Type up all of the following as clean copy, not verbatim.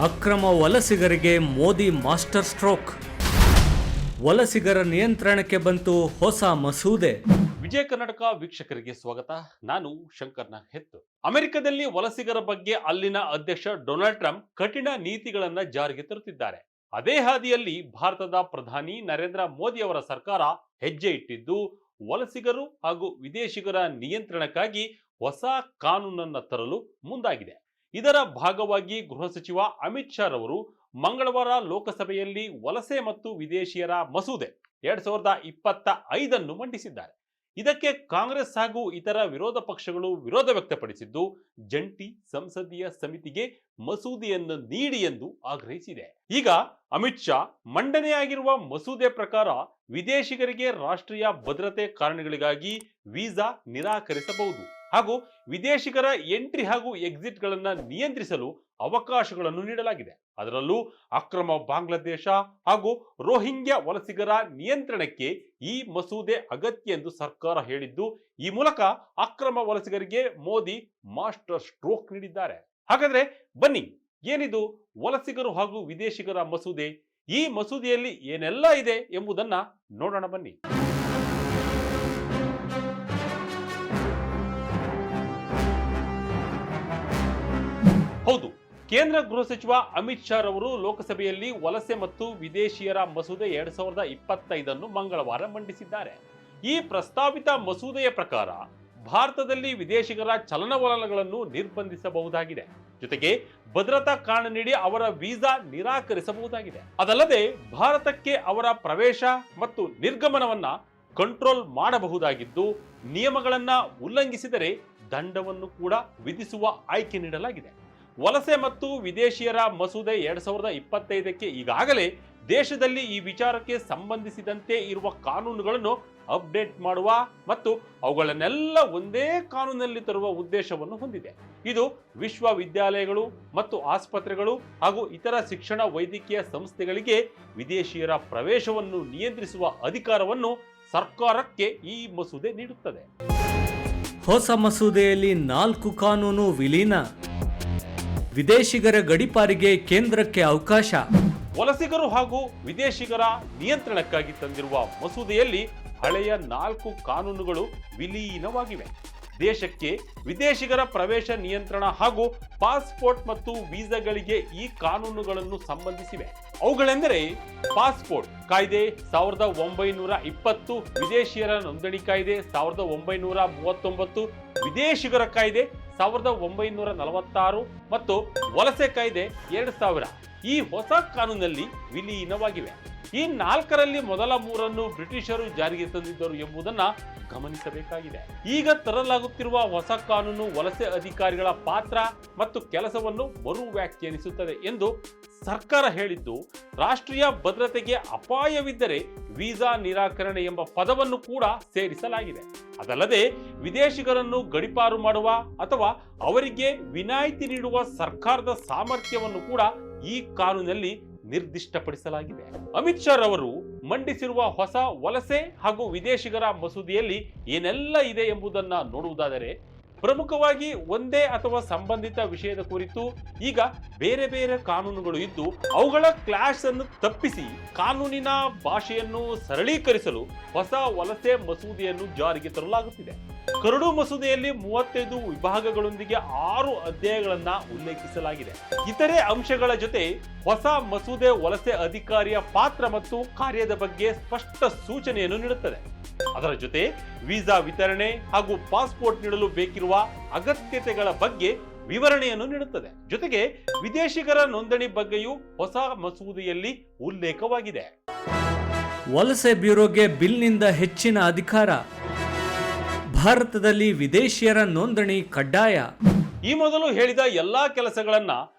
ಅಕ್ರಮ ವಲಸಿಗರಿಗೆ Modi master stroke. ವಲಸಿಗರ ನಿಯಂತ್ರಣಕ್ಕೆ ಬಂತು ಹೊಸ ಮಸೂದೆ. ವಿಜಯ ಕರ್ನಾಟಕ ವೀಕ್ಷಕರಿಗೆ ಸ್ವಾಗತ. ನಾನು ಶಂಕರ್ನ ಹೆತ್ತು. ಅಮೆರಿಕದಲ್ಲಿ ವಲಸಿಗರ ಬಗ್ಗೆ ಅಲ್ಲಿನ ಅಧ್ಯಕ್ಷ ಡೊನಾಲ್ಡ್ ಟ್ರಂಪ್ ಕಠಿಣ ನೀತಿಗಳನ್ನ ಜಾರಿಗೆ ತರುತ್ತಿದ್ದಾರೆ. ಅದೇ ಹಾದಿಯಲ್ಲಿ ಭಾರತದ ಪ್ರಧಾನಿ ನರೇಂದ್ರ ಮೋದಿ ಅವರ ಸರ್ಕಾರ ಹೆಜ್ಜೆ ಇಟ್ಟಿದ್ದು ವಲಸಿಗರು ಹಾಗೂ ವಿದೇಶಿಗರ ನಿಯಂತ್ರಣಕ್ಕಾಗಿ ಹೊಸ ಕಾನೂನನ್ನ ತರಲು ಮುಂದಾಗಿದೆ. ಇದರ ಭಾಗವಾಗಿ ಗೃಹ ಸಚಿವ ಅಮಿತ್ ಶಾ ರವರು ಮಂಗಳವಾರ ಲೋಕಸಭೆಯಲ್ಲಿ ವಲಸೆ ಮತ್ತು ವಿದೇಶಿಯರ ಮಸೂದೆ 2025 ಮಂಡಿಸಿದ್ದಾರೆ. ಇದಕ್ಕೆ ಕಾಂಗ್ರೆಸ್ ಹಾಗೂ ಇತರ ವಿರೋಧ ಪಕ್ಷಗಳು ವಿರೋಧ ವ್ಯಕ್ತಪಡಿಸಿದ್ದು ಜಂಟಿ ಸಂಸದೀಯ ಸಮಿತಿಗೆ ಮಸೂದೆಯನ್ನು ನೀಡಿ ಎಂದು ಆಗ್ರಹಿಸಿದೆ. ಈಗ ಅಮಿತ್ ಶಾ ಮಂಡನೆಯಾಗಿರುವ ಮಸೂದೆ ಪ್ರಕಾರ ವಿದೇಶಿಗರಿಗೆ ರಾಷ್ಟ್ರೀಯ ಭದ್ರತೆ ಕಾರಣಗಳಿಗಾಗಿ ವೀಸಾ ನಿರಾಕರಿಸಬಹುದು ಹಾಗೂ ವಿದೇಶಿಗರ ಎಂಟ್ರಿ ಹಾಗೂ ಎಕ್ಸಿಟ್ ಗಳನ್ನ ನಿಯಂತ್ರಿಸಲು ಅವಕಾಶಗಳನ್ನು ನೀಡಲಾಗಿದೆ. ಅದರಲ್ಲೂ ಅಕ್ರಮ ಬಾಂಗ್ಲಾದೇಶ ಹಾಗೂ ರೋಹಿಂಗ್ಯಾ ವಲಸಿಗರ ನಿಯಂತ್ರಣಕ್ಕೆ ಈ ಮಸೂದೆ ಅಗತ್ಯ ಎಂದು ಸರ್ಕಾರ ಹೇಳಿದ್ದು, ಈ ಮೂಲಕ ಅಕ್ರಮ ವಲಸಿಗರಿಗೆ ಮೋದಿ ಮಾಸ್ಟರ್ ಸ್ಟ್ರೋಕ್ ನೀಡಿದ್ದಾರೆ. ಹಾಗಾದ್ರೆ ಬನ್ನಿ, ಏನಿದು ವಲಸಿಗರು ಹಾಗೂ ವಿದೇಶಿಗರ ಮಸೂದೆ? ಈ ಮಸೂದೆಯಲ್ಲಿ ಏನೆಲ್ಲ ಇದೆ ಎಂಬುದನ್ನ ನೋಡೋಣ ಬನ್ನಿ. ಹೌದು, ಕೇಂದ್ರ ಗೃಹ ಸಚಿವ ಅಮಿತ್ ಶಾ ರವರು ಲೋಕಸಭೆಯಲ್ಲಿ ವಲಸೆ ಮತ್ತು ವಿದೇಶಿಯರ ಮಸೂದೆ 2025 ಮಂಗಳವಾರ ಮಂಡಿಸಿದ್ದಾರೆ. ಈ ಪ್ರಸ್ತಾವಿತ ಮಸೂದೆಯ ಪ್ರಕಾರ ಭಾರತದಲ್ಲಿ ವಿದೇಶಿಗರ ಚಲನವಲನಗಳನ್ನು ನಿರ್ಬಂಧಿಸಬಹುದಾಗಿದೆ. ಜೊತೆಗೆ ಭದ್ರತಾ ಕಾರಣ ನೀಡಿ ಅವರ ವೀಸಾ ನಿರಾಕರಿಸಬಹುದಾಗಿದೆ. ಅದಲ್ಲದೆ ಭಾರತಕ್ಕೆ ಅವರ ಪ್ರವೇಶ ಮತ್ತು ನಿರ್ಗಮನವನ್ನ ಕಂಟ್ರೋಲ್ ಮಾಡಬಹುದಾಗಿದ್ದು, ನಿಯಮಗಳನ್ನ ಉಲ್ಲಂಘಿಸಿದರೆ ದಂಡವನ್ನು ಕೂಡ ವಿಧಿಸುವ ಆಯ್ಕೆ ನೀಡಲಾಗಿದೆ. ವಲಸೆ ಮತ್ತು ವಿದೇಶಿಯರ ಮಸೂದೆ 2025ಕ್ಕೆ ಈಗಾಗಲೇ ದೇಶದಲ್ಲಿ ಈ ವಿಚಾರಕ್ಕೆ ಸಂಬಂಧಿಸಿದಂತೆ ಇರುವ ಕಾನೂನುಗಳನ್ನು ಅಪ್ಡೇಟ್ ಮಾಡುವ ಮತ್ತು ಅವುಗಳನ್ನೆಲ್ಲ ಒಂದೇ ಕಾನೂನಿನಲ್ಲಿ ತರುವ ಉದ್ದೇಶವನ್ನು ಹೊಂದಿದೆ. ಇದು ವಿಶ್ವವಿದ್ಯಾಲಯಗಳು ಮತ್ತು ಆಸ್ಪತ್ರೆಗಳು ಹಾಗೂ ಇತರ ಶಿಕ್ಷಣ ವೈದ್ಯಕೀಯ ಸಂಸ್ಥೆಗಳಿಗೆ ವಿದೇಶಿಯರ ಪ್ರವೇಶವನ್ನು ನಿಯಂತ್ರಿಸುವ ಅಧಿಕಾರವನ್ನು ಸರ್ಕಾರಕ್ಕೆ ಈ ಮಸೂದೆ ನೀಡುತ್ತದೆ. ಹೊಸ ಮಸೂದೆಯಲ್ಲಿ 4 ಕಾನೂನು ವಿಲೀನ. ವಿದೇಶಿಗರ ಗಡೀಪಾರಿಗೆ ಕೇಂದ್ರಕ್ಕೆ ಅವಕಾಶ. ವಲಸಿಗರು ಹಾಗೂ ವಿದೇಶಿಗರ ನಿಯಂತ್ರಣಕ್ಕಾಗಿ ತಂದಿರುವ ಮಸೂದೆಯಲ್ಲಿ ಹಳೆಯ 4 ಕಾನೂನುಗಳು ವಿಲೀನವಾಗಿವೆ. ದೇಶಕ್ಕೆ ವಿದೇಶಿಗರ ಪ್ರವೇಶ ನಿಯಂತ್ರಣ ಹಾಗೂ ಪಾಸ್ಪೋರ್ಟ್ ಮತ್ತು ವೀಸಾಗಳಿಗೆ ಈ ಕಾನೂನುಗಳನ್ನು ಸಂಬಂಧಿಸಿವೆ. ಅವುಗಳೆಂದರೆ ಪಾಸ್ಪೋರ್ಟ್ ಕಾಯ್ದೆ 1920, ವಿದೇಶಿಯರ ನೋಂದಣಿ ಕಾಯ್ದೆ 1939, ವಿದೇಶಿಗರ ಕಾಯ್ದೆ 1946 ಮತ್ತು ವಲಸೆ ಕಾಯ್ದೆ 2000 ಈ ಹೊಸ ಕಾನೂನಲ್ಲಿ ವಿಲೀನವಾಗಿವೆ. ಈ 4ರಲ್ಲಿ ಮೊದಲ 3 ಬ್ರಿಟಿಷರು ಜಾರಿಗೆ ತಂದಿದ್ದರು ಎಂಬುದನ್ನ ಗಮನಿಸಬೇಕಾಗಿದೆ. ಈಗ ತರಲಾಗುತ್ತಿರುವ ಹೊಸ ಕಾನೂನು ವಲಸೆ ಅಧಿಕಾರಿಗಳ ಪಾತ್ರ ಮತ್ತು ಕೆಲಸವನ್ನು ಮರು ವ್ಯಾಖ್ಯಾನಿಸುತ್ತದೆ ಎಂದು ಸರ್ಕಾರ ಹೇಳಿದ್ದು, ರಾಷ್ಟ್ರೀಯ ಭದ್ರತೆಗೆ ಅಪಾಯವಿದ್ದರೆ ವೀಸಾ ನಿರಾಕರಣೆ ಎಂಬ ಪದವನ್ನು ಕೂಡ ಸೇರಿಸಲಾಗಿದೆ. ಅದಲ್ಲದೆ ವಿದೇಶಿಗರನ್ನು ಗಡೀಪಾರು ಮಾಡುವ ಅಥವಾ ಅವರಿಗೆ ವಿನಾಯಿತಿ ನೀಡುವ ಸರ್ಕಾರದ ಸಾಮರ್ಥ್ಯವನ್ನು ಕೂಡ ಈ ಕಾನೂನಲ್ಲಿ ನಿರ್ದಿಷ್ಟಪಡಿಸಲಾಗಿದೆ. ಅಮಿತ್ ಶಾ ರವರು ಮಂಡಿಸಿರುವ ಹೊಸ ವಲಸೆ ಹಾಗೂ ವಿದೇಶಿಗರ ಮಸೂದೆಯಲ್ಲಿ ಏನೆಲ್ಲ ಇದೆ ಎಂಬುದನ್ನ ನೋಡುವುದಾದರೆ, ಪ್ರಮುಖವಾಗಿ ಒಂದೇ ಅಥವಾ ಸಂಬಂಧಿತ ವಿಷಯದ ಕುರಿತು ಈಗ ಬೇರೆ ಬೇರೆ ಕಾನೂನುಗಳು ಇದ್ದು, ಅವುಗಳ ಕ್ಲಾಶ್ ಅನ್ನು ತಪ್ಪಿಸಿ ಕಾನೂನಿನ ಭಾಷೆಯನ್ನು ಸರಳೀಕರಿಸಲು ಹೊಸ ವಲಸೆ ಮಸೂದೆಯನ್ನು ಜಾರಿಗೆ ತರಲಾಗುತ್ತಿದೆ. ಕರಡು ಮಸೂದೆಯಲ್ಲಿ 35 ವಿಭಾಗಗಳೊಂದಿಗೆ 6 ಅಧ್ಯಾಯಗಳನ್ನ ಉಲ್ಲೇಖಿಸಲಾಗಿದೆ. ಇತರೆ ಅಂಶಗಳ ಜೊತೆ ಹೊಸ ಮಸೂದೆ ವಲಸೆ ಅಧಿಕಾರಿಯ ಪಾತ್ರ ಮತ್ತು ಕಾರ್ಯದ ಬಗ್ಗೆ ಸ್ಪಷ್ಟ ಸೂಚನೆಯನ್ನು ನೀಡುತ್ತದೆ. ಅದರ ಜೊತೆ ವೀಸಾ ವಿತರಣೆ ಹಾಗೂ ಪಾಸ್ಪೋರ್ಟ್ ನೀಡಲು ಬೇಕಿರುವ ಅಗತ್ಯತೆಗಳ ಬಗ್ಗೆ ವಿವರಣೆಯನ್ನು ನೀಡುತ್ತದೆ. ಜೊತೆಗೆ ವಿದೇಶಿಗರ ನೋಂದಣಿ ಬಗ್ಗೆಯೂ ಹೊಸ ಮಸೂದೆಯಲ್ಲಿ ಉಲ್ಲೇಖವಾಗಿದೆ. ವಲಸೆ ಬ್ಯೂರೋಗೆ ಬಿಲ್ನಿಂದ ಹೆಚ್ಚಿನ ಅಧಿಕಾರ. ಭಾರತದಲ್ಲಿ ವಿದೇಶಿಯರ ನೋಂದಣಿ ಕಡ್ಡಾಯ. ಈ ಮೊದಲು ಹೇಳಿದ ಎಲ್ಲಾ ಕೆಲಸಗಳನ್ನ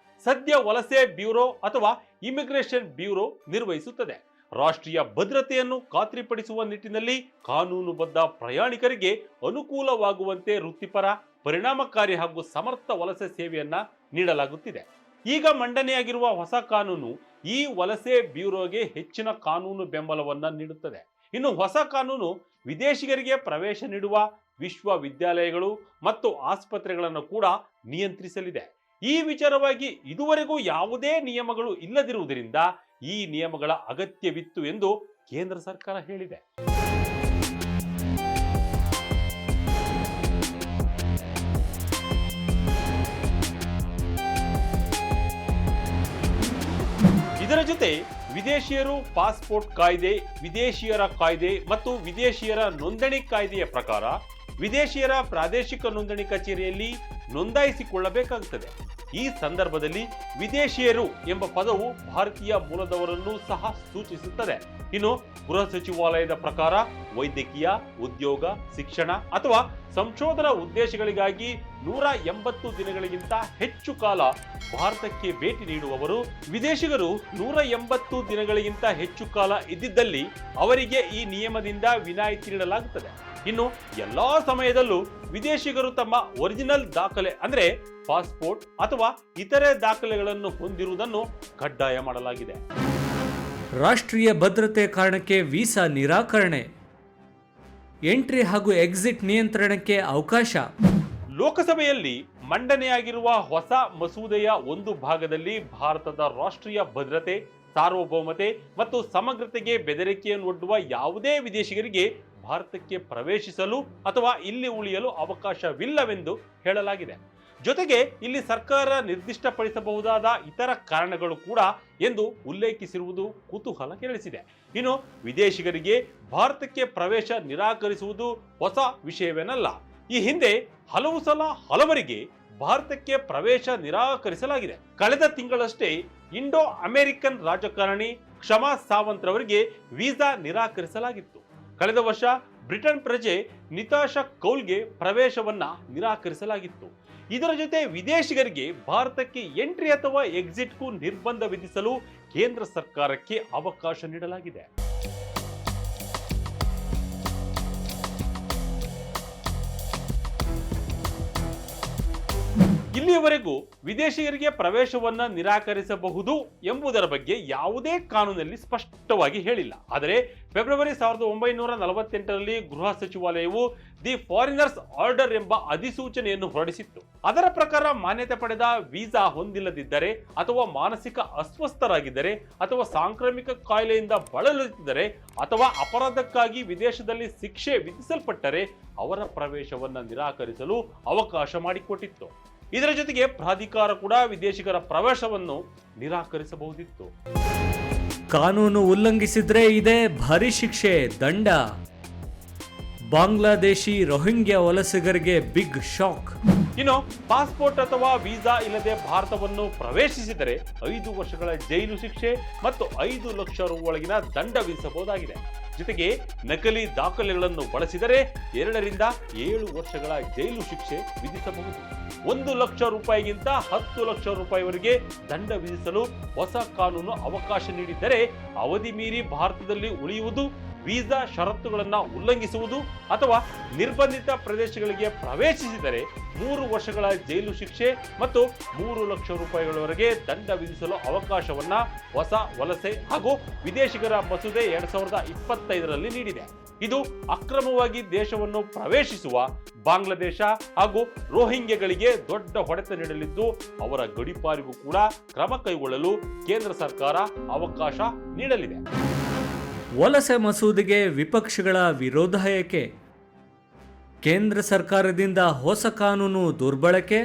ಸದ್ಯ ವಲಸೆ ಬ್ಯೂರೋ ಅಥವಾ ಇಮಿಗ್ರೇಷನ್ ಬ್ಯೂರೋ ನಿರ್ವಹಿಸುತ್ತದೆ. ರಾಷ್ಟ್ರೀಯ ಭದ್ರತೆಯನ್ನು ಖಾತ್ರಿಪಡಿಸುವ ನಿಟ್ಟಿನಲ್ಲಿ ಕಾನೂನುಬದ್ಧ ಪ್ರಯಾಣಿಕರಿಗೆ ಅನುಕೂಲವಾಗುವಂತೆ ವೃತ್ತಿಪರ, ಪರಿಣಾಮಕಾರಿ ಹಾಗೂ ಸಮರ್ಥ ವಲಸೆ ಸೇವೆಯನ್ನ ನೀಡಲಾಗುತ್ತಿದೆ. ಈಗ ಮಂಡನೆಯಾಗಿರುವ ಹೊಸ ಕಾನೂನು ಈ ವಲಸೆ ಬ್ಯೂರೋಗೆ ಹೆಚ್ಚಿನ ಕಾನೂನು ಬೆಂಬಲವನ್ನ ನೀಡುತ್ತದೆ. ಇನ್ನು ಹೊಸ ಕಾನೂನು ವಿದೇಶಿಗರಿಗೆ ಪ್ರವೇಶ ನೀಡುವ ವಿಶ್ವವಿದ್ಯಾಲಯಗಳು ಮತ್ತು ಆಸ್ಪತ್ರೆಗಳನ್ನು ಕೂಡ ನಿಯಂತ್ರಿಸಲಿದೆ. ಈ ವಿಚಾರವಾಗಿ ಇದುವರೆಗೂ ಯಾವುದೇ ನಿಯಮಗಳು ಇಲ್ಲದಿರುವುದರಿಂದ ಈ ನಿಯಮಗಳ ಅಗತ್ಯವಿತ್ತು ಎಂದು ಕೇಂದ್ರ ಸರ್ಕಾರ ಹೇಳಿದೆ. ಇದರ ಜೊತೆ ವಿದೇಶಿಯರು ಪಾಸ್ಪೋರ್ಟ್ ಕಾಯ್ದೆ, ವಿದೇಶಿಯರ ಕಾಯ್ದೆ ಮತ್ತು ವಿದೇಶಿಯರ ನೋಂದಣಿ ಕಾಯ್ದೆಯ ಪ್ರಕಾರ ವಿದೇಶಿಯರ ಪ್ರಾದೇಶಿಕ ನೋಂದಣಿ ಕಚೇರಿಯಲ್ಲಿ ನೋಂದಾಯಿಸಿಕೊಳ್ಳಬೇಕಾಗುತ್ತದೆ. ಈ ಸಂದರ್ಭದಲ್ಲಿ ವಿದೇಶಿಯರು ಎಂಬ ಪದವು ಭಾರತೀಯ ಮೂಲದವರನ್ನು ಸಹ ಸೂಚಿಸುತ್ತದೆ. ಇನ್ನು ಗೃಹ ಸಚಿವಾಲಯದ ಪ್ರಕಾರ ವೈದ್ಯಕೀಯ, ಉದ್ಯೋಗ, ಶಿಕ್ಷಣ ಅಥವಾ ಸಂಶೋಧನಾ ಉದ್ದೇಶಗಳಿಗಾಗಿ 180 ದಿನಗಳಿಗಿಂತ ಹೆಚ್ಚು ಕಾಲ ಭಾರತಕ್ಕೆ ಭೇಟಿ ನೀಡುವವರು, ವಿದೇಶಿಗರು 180 ದಿನಗಳಿಗಿಂತ ಹೆಚ್ಚು ಕಾಲ ಇದ್ದಿದ್ದಲ್ಲಿ ಅವರಿಗೆ ಈ ನಿಯಮದಿಂದ ವಿನಾಯಿತಿ ನೀಡಲಾಗುತ್ತದೆ. ಇನ್ನು ಎಲ್ಲಾ ಸಮಯದಲ್ಲೂ ವಿದೇಶಿಗರು ತಮ್ಮ ಒರಿಜಿನಲ್ ದಾಖಲೆ ಅಂದ್ರೆ ಪಾಸ್ಪೋರ್ಟ್ ಅಥವಾ ಇತರೆ ದಾಖಲೆಗಳನ್ನು ಹೊಂದಿರುವುದನ್ನು ಕಡ್ಡಾಯ ಮಾಡಲಾಗಿದೆ. ರಾಷ್ಟ್ರೀಯ ಭದ್ರತೆ ಕಾರಣಕ್ಕೆ ವೀಸಾ ನಿರಾಕರಣೆ, ಎಂಟ್ರಿ ಹಾಗೂ ಎಕ್ಸಿಟ್ ನಿಯಂತ್ರಣಕ್ಕೆ ಅವಕಾಶ. ಲೋಕಸಭೆಯಲ್ಲಿ ಮಂಡನೆಯಾಗಿರುವ ಹೊಸ ಮಸೂದೆಯ ಒಂದು ಭಾಗದಲ್ಲಿ ಭಾರತದ ರಾಷ್ಟ್ರೀಯ ಭದ್ರತೆ, ಸಾರ್ವಭೌಮತೆ ಮತ್ತು ಸಮಗ್ರತೆಗೆ ಬೆದರಿಕೆಯನ್ನೊಡ್ಡುವ ಯಾವುದೇ ವಿದೇಶಿಗರಿಗೆ ಭಾರತಕ್ಕೆ ಪ್ರವೇಶಿಸಲು ಅಥವಾ ಇಲ್ಲಿ ಉಳಿಯಲು ಅವಕಾಶವಿಲ್ಲವೆಂದು ಹೇಳಲಾಗಿದೆ. ಜೊತೆಗೆ ಇಲ್ಲಿ ಸರ್ಕಾರ ನಿರ್ದಿಷ್ಟಪಡಿಸಬಹುದಾದ ಇತರ ಕಾರಣಗಳು ಕೂಡ ಎಂದು ಉಲ್ಲೇಖಿಸಿರುವುದು ಕುತೂಹಲ ಕೆರಳಿಸಿದೆ. ಇನ್ನು ವಿದೇಶಿಗರಿಗೆ ಭಾರತಕ್ಕೆ ಪ್ರವೇಶ ನಿರಾಕರಿಸುವುದು ಹೊಸ ವಿಷಯವೇನಲ್ಲ. ಈ ಹಿಂದೆ ಹಲವು ಸಲ ಹಲವರಿಗೆ ಭಾರತಕ್ಕೆ ಪ್ರವೇಶ ನಿರಾಕರಿಸಲಾಗಿದೆ. ಕಳೆದ ತಿಂಗಳಷ್ಟೇ ಇಂಡೋ ಅಮೆರಿಕನ್ ರಾಜಕಾರಣಿ ಕ್ಷಮಾ ಸಾವಂತ್ ರವರಿಗೆ ವೀಸಾ ನಿರಾಕರಿಸಲಾಗಿತ್ತು. ಕಳೆದ ವರ್ಷ ಬ್ರಿಟನ್ ಪ್ರಜೆ ನಿತಾಶಾ ಕೌಲ್ಗೆ ಪ್ರವೇಶವನ್ನ ನಿರಾಕರಿಸಲಾಗಿತ್ತು. ಇದರ ಜೊತೆ ವಿದೇಶಿಗರಿಗೆ ಭಾರತಕ್ಕೆ ಎಂಟ್ರಿ ಅಥವಾ ಎಕ್ಸಿಟ್ಗೂ ನಿರ್ಬಂಧ ವಿಧಿಸಲು ಕೇಂದ್ರ ಸರ್ಕಾರಕ್ಕೆ ಅವಕಾಶ ನೀಡಲಾಗಿದೆ. ಇಲ್ಲಿಯವರೆಗೂ ವಿದೇಶಿಗರಿಗೆ ಪ್ರವೇಶವನ್ನ ನಿರಾಕರಿಸಬಹುದು ಎಂಬುದರ ಬಗ್ಗೆ ಯಾವುದೇ ಕಾನೂನಲ್ಲಿ ಸ್ಪಷ್ಟವಾಗಿ ಹೇಳಿಲ್ಲ. ಆದರೆ ಫೆಬ್ರವರಿ 1948ರಲ್ಲಿ ಗೃಹ ಸಚಿವಾಲಯವು ದಿ ಫಾರಿನರ್ಸ್ ಆರ್ಡರ್ ಎಂಬ ಅಧಿಸೂಚನೆಯನ್ನು ಹೊರಡಿಸಿತ್ತು. ಅದರ ಪ್ರಕಾರ ಮಾನ್ಯತೆ ಪಡೆದ ವೀಸಾ ಹೊಂದಿಲ್ಲದಿದ್ದರೆ ಅಥವಾ ಮಾನಸಿಕ ಅಸ್ವಸ್ಥರಾಗಿದ್ದರೆ ಅಥವಾ ಸಾಂಕ್ರಾಮಿಕ ಕಾಯಿಲೆಯಿಂದ ಬಳಲುತ್ತಿದ್ದರೆ ಅಥವಾ ಅಪರಾಧಕ್ಕಾಗಿ ವಿದೇಶದಲ್ಲಿ ಶಿಕ್ಷೆ ವಿಧಿಸಲ್ಪಟ್ಟರೆ ಅವರ ಪ್ರವೇಶವನ್ನ ನಿರಾಕರಿಸಲು ಅವಕಾಶ ಮಾಡಿಕೊಟ್ಟಿತ್ತು. ಇದರ ಜೊತೆಗೆ ಪ್ರಾಧಿಕಾರ ಕೂಡ ವಿದೇಶಿಗರ ಪ್ರವೇಶವನ್ನು ನಿರಾಕರಿಸಬಹುದಿತ್ತು. ಕಾನೂನು ಉಲ್ಲಂಘಿಸಿದ್ರೆ ಇದೆ ಭಾರಿ ಶಿಕ್ಷೆ, ದಂಡ. ಬಾಂಗ್ಲಾದೇಶಿ ರೋಹಿಂಗ್ಯಾ ವಲಸಿಗರಿಗೆ ಬಿಗ್ ಶಾಕ್. ಇನ್ನು ಪಾಸ್ಪೋರ್ಟ್ ಅಥವಾ ವೀಸಾ ಇಲ್ಲದೆ ಭಾರತವನ್ನು ಪ್ರವೇಶಿಸಿದರೆ 5 ವರ್ಷಗಳ ಜೈಲು ಶಿಕ್ಷೆ ಮತ್ತು 5 ಲಕ್ಷ ರು ಒಳಗಿನ ದಂಡ ವಿಧಿಸಬಹುದಾಗಿದೆ. ಜೊತೆಗೆ ನಕಲಿ ದಾಖಲೆಗಳನ್ನು ಬಳಸಿದರೆ 2 ರಿಂದ 7 ವರ್ಷಗಳ ಜೈಲು ಶಿಕ್ಷೆ ವಿಧಿಸಬಹುದು. 1 ಲಕ್ಷ ರೂಪಾಯಿಗಿಂತ 10 ಲಕ್ಷ ರೂಪಾಯಿವರೆಗೆ ದಂಡ ವಿಧಿಸಲು ಹೊಸ ಕಾನೂನು ಅವಕಾಶ ನೀಡಿದ್ದರೆ, ಅವಧಿ ಮೀರಿ ಭಾರತದಲ್ಲಿ ಉಳಿಯುವುದು, ವೀಸಾ ಷರತ್ತುಗಳನ್ನು ಉಲ್ಲಂಘಿಸುವುದು ಅಥವಾ ನಿರ್ಬಂಧಿತ ಪ್ರದೇಶಗಳಿಗೆ ಪ್ರವೇಶಿಸಿದರೆ 3 ವರ್ಷಗಳ ಜೈಲು ಶಿಕ್ಷೆ ಮತ್ತು 3 ಲಕ್ಷ ರೂಪಾಯಿಗಳವರೆಗೆ ದಂಡ ವಿಧಿಸಲು ಅವಕಾಶವನ್ನ ಹೊಸ ವಲಸೆ ಹಾಗೂ ವಿದೇಶಿಗರ ಮಸೂದೆ 2025ರಲ್ಲಿ ನೀಡಿದೆ. ಇದು ಅಕ್ರಮವಾಗಿ ದೇಶವನ್ನು ಪ್ರವೇಶಿಸುವ ಬಾಂಗ್ಲಾದೇಶ ಹಾಗೂ ರೋಹಿಂಗ್ಯಗಳಿಗೆ ದೊಡ್ಡ ಹೊಡೆತ ನೀಡಲಿದ್ದು, ಅವರ ಗಡೀಪಾರಿಗೂ ಕೂಡ ಕ್ರಮ ಕೈಗೊಳ್ಳಲು ಕೇಂದ್ರ ಸರ್ಕಾರ ಅವಕಾಶ ನೀಡಲಿದೆ. ವಲಸೆ ಮಸೂದೆಗೆ ವಿಪಕ್ಷಗಳ ವಿರೋಧ ಏಕೆ? ಕೇಂದ್ರ ಸರ್ಕಾರದಿಂದ ಹೊಸ ಕಾನೂನು ದುರ್ಬಳಕೆ.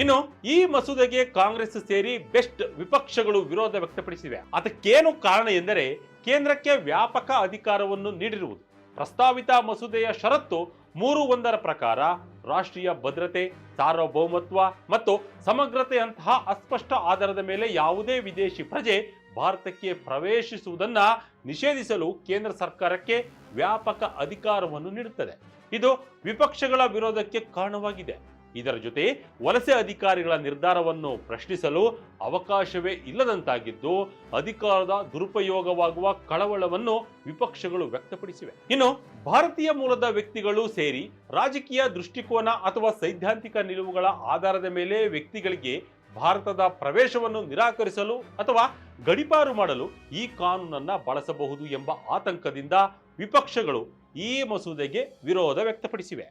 ಇನ್ನು ಈ ಮಸೂದೆಗೆ ಕಾಂಗ್ರೆಸ್ ಸೇರಿ ಬೆಸ್ಟ್ ವಿಪಕ್ಷಗಳು ವಿರೋಧ ವ್ಯಕ್ತಪಡಿಸಿವೆ. ಅದಕ್ಕೇನು ಕಾರಣ ಎಂದರೆ ಕೇಂದ್ರಕ್ಕೆ ವ್ಯಾಪಕ ಅಧಿಕಾರವನ್ನು ನೀಡಿರುವುದು. ಪ್ರಸ್ತಾವಿತ ಮಸೂದೆಯ ಷರತ್ತು 3(1) ಪ್ರಕಾರ ರಾಷ್ಟ್ರೀಯ ಭದ್ರತೆ, ಸಾರ್ವಭೌಮತ್ವ ಮತ್ತು ಸಮಗ್ರತೆಯಂತಹ ಅಸ್ಪಷ್ಟ ಆಧಾರದ ಮೇಲೆ ಯಾವುದೇ ವಿದೇಶಿ ಪ್ರಜೆ ಭಾರತಕ್ಕೆ ಪ್ರವೇಶಿಸುವುದನ್ನ ನಿಷೇಧಿಸಲು ಕೇಂದ್ರ ಸರ್ಕಾರಕ್ಕೆ ವ್ಯಾಪಕ ಅಧಿಕಾರವನ್ನು ನೀಡುತ್ತದೆ. ಇದು ವಿಪಕ್ಷಗಳ ವಿರೋಧಕ್ಕೆ ಕಾರಣವಾಗಿದೆ. ಇದರ ಜೊತೆ ವಲಸೆ ಅಧಿಕಾರಿಗಳ ನಿರ್ಧಾರವನ್ನು ಪ್ರಶ್ನಿಸಲು ಅವಕಾಶವೇ ಇಲ್ಲದಂತಾಗಿದ್ದು, ಅಧಿಕಾರದ ದುರುಪಯೋಗವಾಗುವ ಕಳವಳವನ್ನು ವಿಪಕ್ಷಗಳು ವ್ಯಕ್ತಪಡಿಸಿವೆ. ಇನ್ನು ಭಾರತೀಯ ಮೂಲದ ವ್ಯಕ್ತಿಗಳು ಸೇರಿ ರಾಜಕೀಯ ದೃಷ್ಟಿಕೋನ ಅಥವಾ ಸೈದ್ಧಾಂತಿಕ ನಿಲುವುಗಳ ಆಧಾರದ ಮೇಲೆ ವ್ಯಕ್ತಿಗಳಿಗೆ ಭಾರತದ ಪ್ರವೇಶವನ್ನು ನಿರಾಕರಿಸಲು ಅಥವಾ ಗಡೀಪಾರು ಮಾಡಲು ಈ ಕಾನೂನನ್ನ ಬಳಸಬಹುದು ಎಂಬ ಆತಂಕದಿಂದ ವಿಪಕ್ಷಗಳು ಈ ಮಸೂದೆಗೆ ವಿರೋಧ ವ್ಯಕ್ತಪಡಿಸಿವೆ.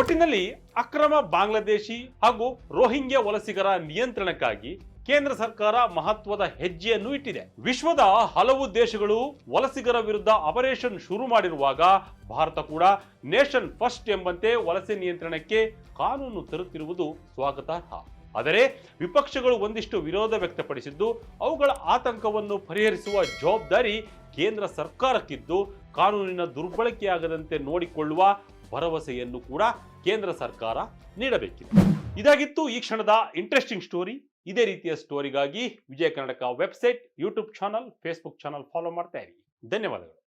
ಒಟ್ಟಿನಲ್ಲಿ ಅಕ್ರಮ ಬಾಂಗ್ಲಾದೇಶಿ ಹಾಗೂ ರೋಹಿಂಗ್ಯಾ ವಲಸಿಗರ ನಿಯಂತ್ರಣಕ್ಕಾಗಿ ಕೇಂದ್ರ ಸರ್ಕಾರ ಮಹತ್ವದ ಹೆಜ್ಜೆಯನ್ನು ಇಟ್ಟಿದೆ. ವಿಶ್ವದ ಹಲವು ದೇಶಗಳು ವಲಸಿಗರ ವಿರುದ್ಧ ಆಪರೇಷನ್ ಶುರು ಮಾಡಿರುವಾಗ ಭಾರತ ಕೂಡ ನೇಷನ್ ಫಸ್ಟ್ ಎಂಬಂತೆ ವಲಸೆ ನಿಯಂತ್ರಣಕ್ಕೆ ಕಾನೂನು ತರುತ್ತಿರುವುದು ಸ್ವಾಗತಾರ್ಹ. ಆದರೆ ವಿಪಕ್ಷಗಳು ಒಂದಿಷ್ಟು ವಿರೋಧ ವ್ಯಕ್ತಪಡಿಸಿದ್ದು ಅವುಗಳ ಆತಂಕವನ್ನು ಪರಿಹರಿಸುವ ಜವಾಬ್ದಾರಿ ಕೇಂದ್ರ ಸರ್ಕಾರಕ್ಕಿದ್ದು ಕಾನೂನಿನ ದುರ್ಬಳಕೆಯಾಗದಂತೆ ನೋಡಿಕೊಳ್ಳುವ ಭರವಸೆಯನ್ನು ಕೂಡ ಕೇಂದ್ರ ಸರ್ಕಾರ ನೀಡಬೇಕಿದೆ. ಇದಾಗಿತ್ತು ಈ ಕ್ಷಣದ ಇಂಟ್ರೆಸ್ಟಿಂಗ್ ಸ್ಟೋರಿ. ಇದೇ ರೀತಿಯ ಸ್ಟೋರಿಗಾಗಿ Vijaya Karnataka website, YouTube channel, Facebook channel follow ಮಾಡ್ತಾ ಇರಿ. ಧನ್ಯವಾದಗಳು.